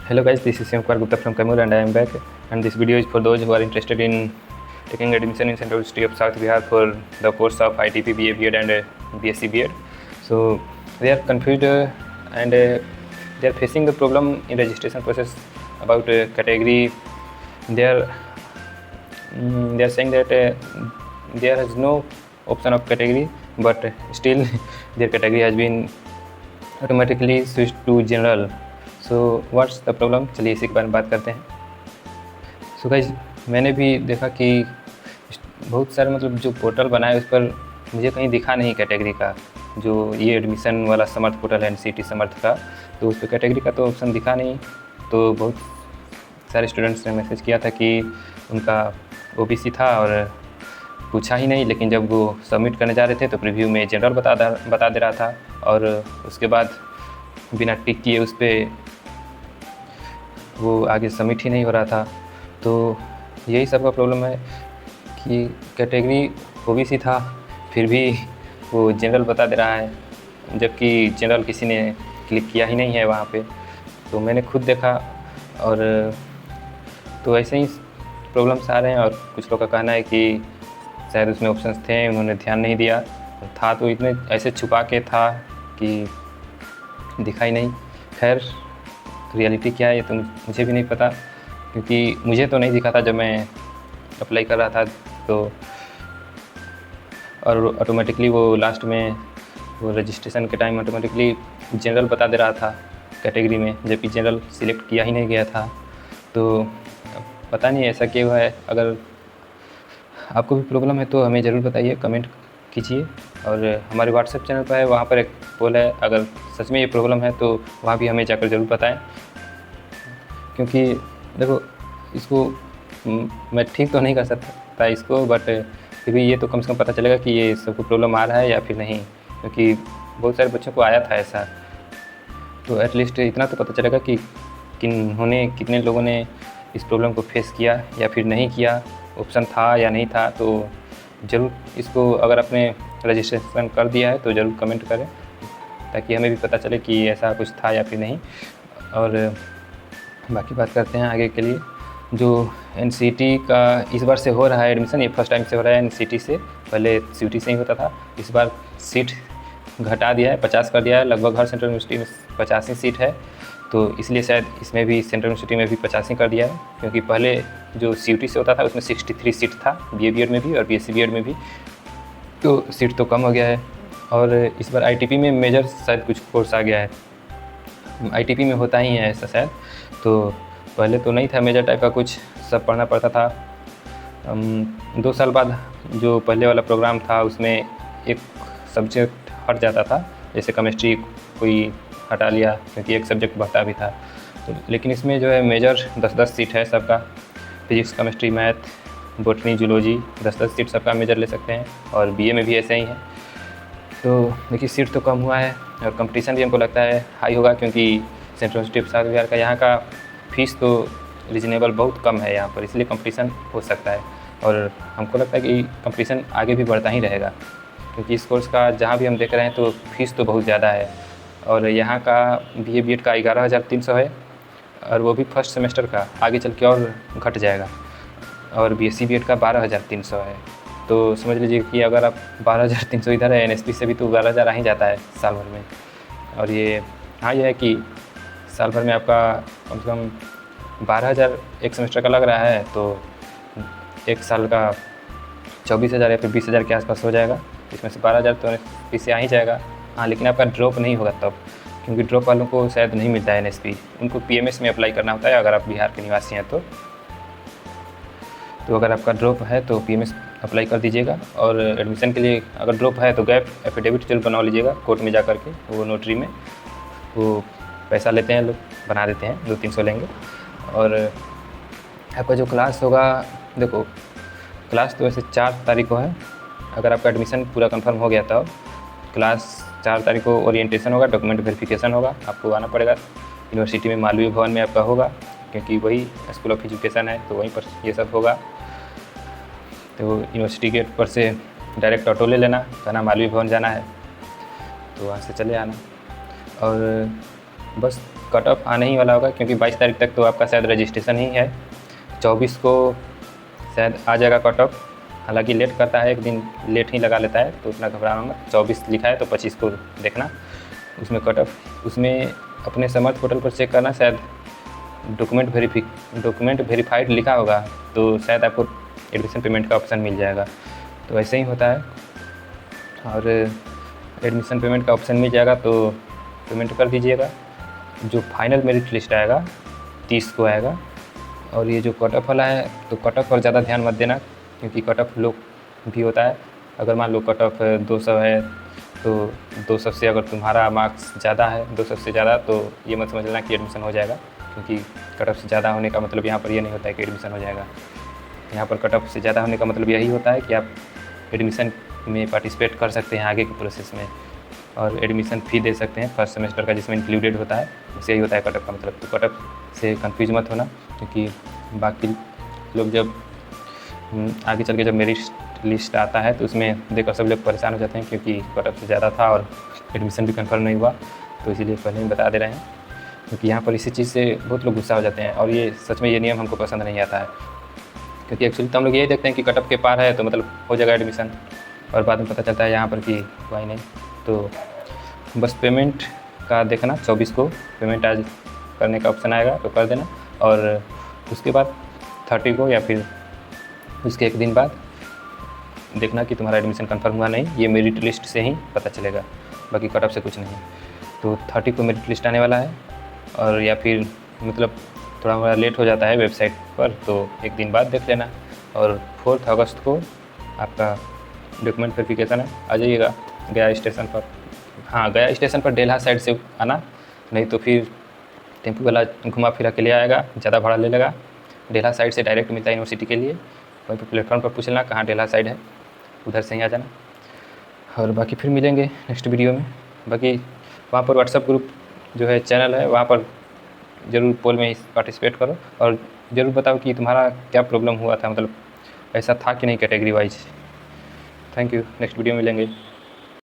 Hello guys, this is Kumar Gupta from Kaimur and I am back, and this video is for those who are interested in taking admission in Central University of South Bihar for the course of ITP, BA, B.Ed and BSc B.Ed. So they are confused and they are facing the problem in registration process about category. They are saying that there is no option of category, but still their category has been automatically switched to general. So what's the problem, चलिए इसी के बारे में बात करते हैं। So guys, मैंने भी देखा कि बहुत सारे मतलब जो पोर्टल बना है उस पर मुझे कहीं दिखा नहीं कैटेगरी का। जो ये एडमिशन वाला समर्थ पोर्टल है NCT समर्थ का, तो उस पर कैटेगरी का तो ऑप्शन दिखा नहीं। तो बहुत सारे स्टूडेंट्स ने मैसेज किया था कि उनका OBC था और पूछा ही नहीं, लेकिन जब वो सबमिट करने जा रहे थे तो प्रीव्यू में जनरल बता दे रहा था और उसके बाद बिना टिक किए उस पर वो आगे सबमिट ही नहीं हो रहा था। तो यही सब का प्रॉब्लम है कि कैटेगरी OBC था फिर भी वो जनरल बता दे रहा है, जबकि जनरल किसी ने क्लिक किया ही नहीं है वहाँ पे। तो मैंने खुद देखा और तो ऐसे ही प्रॉब्लम्स आ रहे हैं। और कुछ लोग का कहना है कि शायद उसमें ऑप्शंस थे, उन्होंने ध्यान नहीं दिया, था तो इतने ऐसे छुपा के था कि दिखाई नहीं। खैर, रियलिटी क्या है ये तो मुझे भी नहीं पता, क्योंकि मुझे तो नहीं दिखा था जब मैं अप्लाई कर रहा था। तो और ऑटोमेटिकली वो लास्ट में वो रजिस्ट्रेशन के टाइम ऑटोमेटिकली जनरल बता दे रहा था कैटेगरी में, जबकि जनरल सिलेक्ट किया ही नहीं गया था। तो पता नहीं ऐसा क्यों है। अगर आपको भी प्रॉब्लम है तो हमें ज़रूर बताइए, कमेंट कीजिए। और हमारे व्हाट्सएप चैनल पर है, वहाँ पर एक पोल है, अगर सच में ये प्रॉब्लम है तो वहाँ भी हमें जाकर ज़रूर बताएं। क्योंकि देखो, इसको मैं ठीक तो नहीं कर सकता इसको, बट फिर भी ये तो कम से कम पता चलेगा कि ये सबको प्रॉब्लम आ रहा है या फिर नहीं, क्योंकि बहुत सारे बच्चों को आया था ऐसा। तो एटलीस्ट इतना तो पता चलेगा कि कितने लोगों ने इस प्रॉब्लम को फेस किया या फिर नहीं किया, ऑप्शन था या नहीं था। तो ज़रूर इसको, अगर आपने रजिस्ट्रेशन कर दिया है तो ज़रूर कमेंट करें, ताकि हमें भी पता चले कि ऐसा कुछ था या फिर नहीं। और बाकी बात करते हैं आगे के लिए। जो NCT का इस बार से हो रहा है एडमिशन, ये फर्स्ट टाइम से हो रहा है NCT से, पहले CUT से ही होता था। इस बार सीट घटा दिया है, 50 कर दिया है। लगभग हर सेंट्रल यूनिवर्सिटी में 85 सीट है, तो इसलिए शायद इसमें भी सेंट्रल यूनिवर्सिटी में भी 85 कर दिया है। क्योंकि पहले जो CUT से होता था उसमें 63 सीट था, BA B.Ed में भी और BSc B.Ed में भी, तो सीट तो कम हो गया है। और इस बार ITP में मेजर शायद कुछ कोर्स आ गया है, ITP में होता ही है ऐसा शायद। तो पहले तो नहीं था मेजर टाइप का कुछ, सब पढ़ना पड़ता था। 2 साल बाद जो पहले वाला प्रोग्राम था उसमें एक सब्जेक्ट हट जाता था, जैसे केमिस्ट्री कोई हटा लिया क्योंकि एक सब्जेक्ट बढ़ता भी था। तो लेकिन इसमें जो है मेजर 10-10 सीट है सबका, physics, chemistry, math, botany, zoology, 10-10 seat सबका मेजर ले सकते हैं। और BA में भी ऐसे ही है। तो देखिए, सीट तो कम हुआ है और कंपटीशन भी हमको लगता है हाई होगा, क्योंकि central university of south Bihar का यहाँ का फ़ीस तो रीजनेबल बहुत कम है यहाँ पर, इसलिए कंपटीशन हो सकता है। और हमको लगता है कि कंपटीशन आगे भी बढ़ता ही रहेगा, क्योंकि इस कोर्स का जहाँ भी हम देख रहे हैं तो फ़ीस तो बहुत ज़्यादा है। और यहाँ का BA B.Ed का 11,300 है, और वो भी फर्स्ट सेमेस्टर का, आगे चल के और घट जाएगा। और BSc B.Ed का 12,300 है। तो समझ लीजिए कि अगर आप 12,300 इधर है, NSP से भी तो 12,000 आ ही जाता है साल भर में। और ये हाँ, ये है कि साल भर में आपका कम से कम 12,000 एक सेमेस्टर का लग रहा है, तो एक साल का 24,000 या फिर 20,000 के आसपास हो जाएगा। इसमें से 12,000 तो NSP से आ ही जाएगा। हाँ, लेकिन आपका ड्रॉप नहीं होगा तब, क्योंकि ड्रॉप वालों को शायद नहीं मिलता है NSP, उनको PMS में अप्लाई करना होता है अगर आप बिहार के निवासी हैं तो। अगर आपका ड्रॉप है तो PMS अप्लाई कर दीजिएगा। और एडमिशन के लिए अगर ड्रॉप है तो गैप एफिडेविट जरूर बनवा लीजिएगा कोर्ट में जा कर के, वो नोटरी में वो पैसा लेते हैं लोग, बना देते हैं, 200-300 लेंगे। और आपका जो क्लास होगा, देखो क्लास तो वैसे 4 तारीख को है। अगर आपका एडमिशन पूरा कंफर्म हो गया तब क्लास 4 तारीख को ओरिएंटेशन होगा, डॉक्यूमेंट वेरिफिकेशन होगा, आपको आना पड़ेगा यूनिवर्सिटी में, मालवीय भवन में आपका होगा, क्योंकि वही स्कूल ऑफ एजुकेशन है, तो वहीं पर ये सब होगा। तो यूनिवर्सिटी गेट पर से डायरेक्ट ऑटो ले लेना, कहना मालवीय भवन जाना है, तो वहाँ से चले आना। और बस कट ऑफ आने ही वाला होगा, क्योंकि 22 तारीख तक तो आपका शायद रजिस्ट्रेशन ही है। 24 को शायद आ जाएगा कट ऑफ, हालांकि लेट करता है, एक दिन लेट ही लगा लेता है, तो उतना घबराना मत। 24 लिखा है तो 25 को देखना उसमें कट ऑफ। उसमें अपने समर्थ पोर्टल पर चेक करना, शायद डॉक्यूमेंट वेरीफाइड लिखा होगा, तो शायद आपको एडमिशन पेमेंट का ऑप्शन मिल जाएगा। तो ऐसे ही होता है, और एडमिशन पेमेंट का ऑप्शन मिल जाएगा तो पेमेंट कर दीजिएगा। जो फाइनल मेरिट लिस्ट आएगा 30 को आएगा। और ये जो कट ऑफ वाला है, तो कट ऑफ पर ज़्यादा ध्यान मत देना, क्योंकि कट ऑफ लो भी होता है। अगर मान लो कट ऑफ 200 है, तो 200 से अगर तुम्हारा मार्क्स ज़्यादा है, 200 से ज़्यादा, तो ये मत समझ लेना कि एडमिशन हो जाएगा, क्योंकि कट ऑफ से ज़्यादा होने का मतलब यहाँ पर ये नहीं होता है कि एडमिशन हो जाएगा। यहाँ पर कट ऑफ से ज़्यादा होने का मतलब यही होता है कि आप एडमिशन में पार्टिसिपेट कर सकते हैं आगे के प्रोसेस में, और एडमिशन फ़ी दे सकते हैं फर्स्ट सेमेस्टर का, जिसमें इंक्लूडेड होता है। इससे यही होता है कट ऑफ का मतलब। तो कट ऑफ से कंफ्यूज मत होना, क्योंकि बाकी लोग जब आगे चल के जब मेरिट लिस्ट आता है तो उसमें देखकर सब लोग परेशान हो जाते हैं, क्योंकि कट ऑफ से ज़्यादा था और एडमिशन भी कन्फर्म नहीं हुआ। तो इसीलिए पहले ही बता दे रहे हैं, क्योंकि यहाँ पर इसी चीज़ से बहुत लोग गुस्सा हो जाते हैं, और ये सच में ये नियम हमको पसंद नहीं आता है। क्योंकि एक्चुअली तो हम लोग यही देखते हैं कि कट ऑफ के पार है तो मतलब हो जाएगा एडमिशन, और बाद में पता चलता है यहाँ पर कि हुआ ही नहीं। तो बस पेमेंट का देखना, 24 को पेमेंट आज करने का ऑप्शन आएगा तो कर देना, और उसके बाद 30 को या फिर उसके एक दिन बाद देखना कि तुम्हारा एडमिशन कंफर्म हुआ नहीं। ये मेरिट लिस्ट से ही पता चलेगा, बाकी कट ऑफ से कुछ नहीं। तो 30 को मेरिट लिस्ट आने वाला है, और या फिर मतलब थोड़ा हमारा लेट हो जाता है वेबसाइट पर, तो एक दिन बाद देख लेना। और 4 अगस्त को आपका डॉक्यूमेंट वेरिफिकेशन है, आ जाइएगा गया स्टेशन पर। हाँ, गया स्टेशन पर डेल्हा साइड से आना, नहीं तो फिर टेम्पू वाला घुमा फिरा के ले आएगा, ज़्यादा भाड़ा ले लेगा। डेल्हा साइड से डायरेक्ट मिलता है यूनिवर्सिटी के लिए, वहीं पर प्लेटफॉर्म पर पूछ लेना कहाँ डेल्हा साइड है, उधर से ही आ जाना। और बाकी फिर मिलेंगे नेक्स्ट वीडियो में। बाकी वहाँ पर व्हाट्सएप ग्रुप जो है, चैनल है, वहाँ पर ज़रूर पोल में पार्टिसिपेट करो, और ज़रूर बताओ कि तुम्हारा क्या प्रॉब्लम हुआ था, मतलब ऐसा था कि नहीं category wise. Thank you, next video में मिलेंगे।